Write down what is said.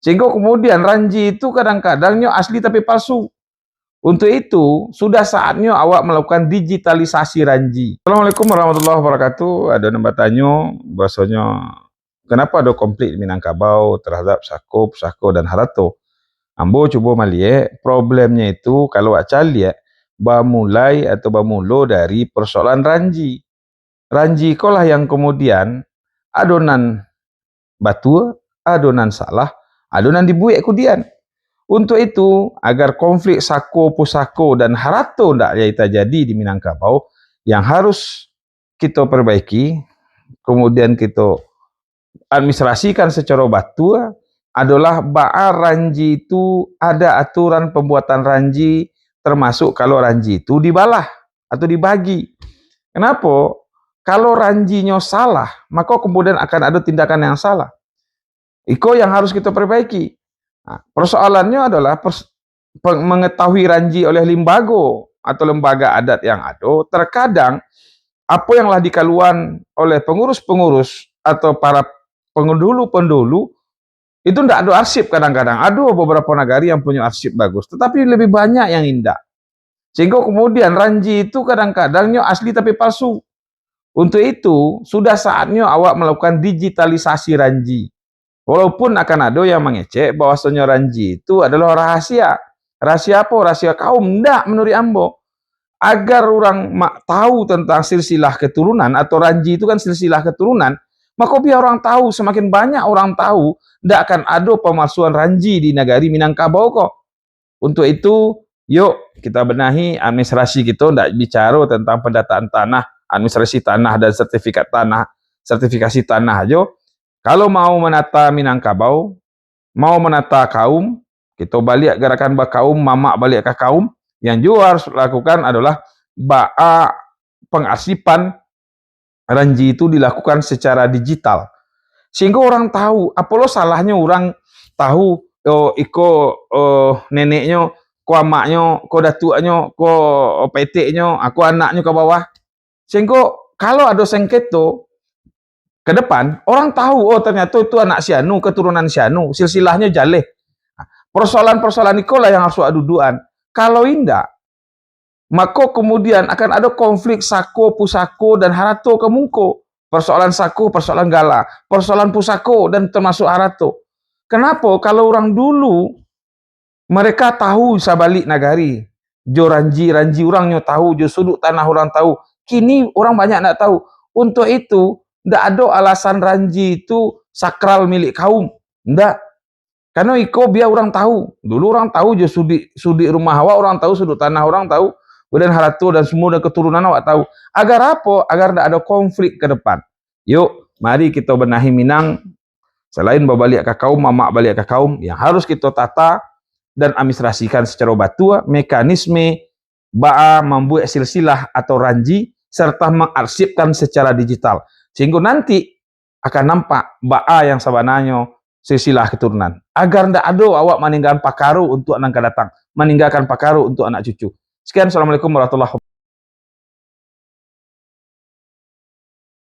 Sehingga kemudian ranji itu kadang-kadangnya asli tapi palsu. Untuk itu, sudah saatnya awak melakukan digitalisasi ranji. Assalamualaikum warahmatullahi wabarakatuh. Ada yang bertanya, bahasanya, kenapa ada konflik Minangkabau terhadap Sako, Pusako, dan Harato? Ambo coba melihat, problemnya itu, kalau awak lihat, bermulai atau bermula dari persoalan ranji. Ranji ikolah yang kemudian, adonan batu, adonan salah, adonan dibuat kemudian. Untuk itu, agar konflik Sako, Pusako, dan Harato tidak terjadi di Minangkabau, yang harus kita perbaiki, kemudian kita administrasikan secara batu, adalah bahwa ranji itu ada aturan pembuatan ranji, termasuk kalau ranji itu dibalah atau dibagi. Kenapa? Kalau ranjinya salah, maka kemudian akan ada tindakan yang salah. Itu yang harus kita perbaiki. Nah, persoalannya adalah mengetahui ranji oleh limbago atau lembaga adat yang ada. Terkadang apa yang telah dikaluan oleh pengurus-pengurus atau para pendulu-pendulu itu tidak ada arsip kadang-kadang. Ada beberapa negara yang punya arsip bagus, tetapi lebih banyak yang indah. Sehingga kemudian ranji itu kadang-kadangnya asli tapi palsu. Untuk itu, sudah saatnya awak melakukan digitalisasi ranji. Walaupun akan ada yang mengecek bahwasanya ranji itu adalah rahasia. Rahasia apa? Rahasia kaum. Tidak menurut ambo. Agar orang tahu tentang silsilah keturunan, atau ranji itu kan silsilah keturunan, maka biar orang tahu, semakin banyak orang tahu, tidak akan ada pemalsuan ranji di negari Minangkabau kok. Untuk itu, yuk kita benahi administrasi kita, tidak bicara tentang pendataan tanah, administrasi tanah dan sertifikasi tanah aja. Kalau mau menata Minangkabau, mau menata kaum, kita balik gerakan kaum, mamak balik ke kaum, yang juga harus lakukan adalah pengarsipan ranji itu dilakukan secara digital. Sehingga orang tahu, apa lo salahnya orang tahu, neneknya, ko amaknya, ko datuknya, ko peteknya, aku anaknya ke bawah. Sehingga kalau ada sengketa, ke depan, orang tahu, oh ternyata itu anak sianu, keturunan sianu, silsilahnya jaleh. Persoalan-persoalan itulah yang harus aduduan. Kalau indah, maka kemudian akan ada konflik Sako, Pusako, dan Harato kemungko. Persoalan Sako, persoalan Gala, persoalan Pusako, dan termasuk Harato. Kenapa? Kalau orang dulu, mereka tahu sabalik nagari. Jo ranji orangnya tahu, jo sudut tanah orang tahu. Kini orang banyak tidak tahu. Untuk itu, tidak ada alasan ranji itu sakral milik kaum. Tidak. Karena iko biar orang tahu. Dulu orang tahu je sudi rumah awak, orang tahu sudut tanah orang tahu. Kemudian Harato dan semua dan keturunan awak tahu. Agar apa? Agar tidak ada konflik ke depan. Yuk, mari kita benahi Minang. Selain balik ke kaum, mamak balik ke kaum, yang harus kita tata dan administrasikan secara batu, mekanisme membuat silsilah atau ranji, serta mengarsipkan secara digital. Sehingga nanti akan nampak yang sebenarnya silsilah keturunan. Agar tidak ada awak meninggalkan pakaru untuk anak datang, meninggalkan pakaru untuk anak cucu. Sekian, assalamualaikum warahmatullahi wabarakatuh.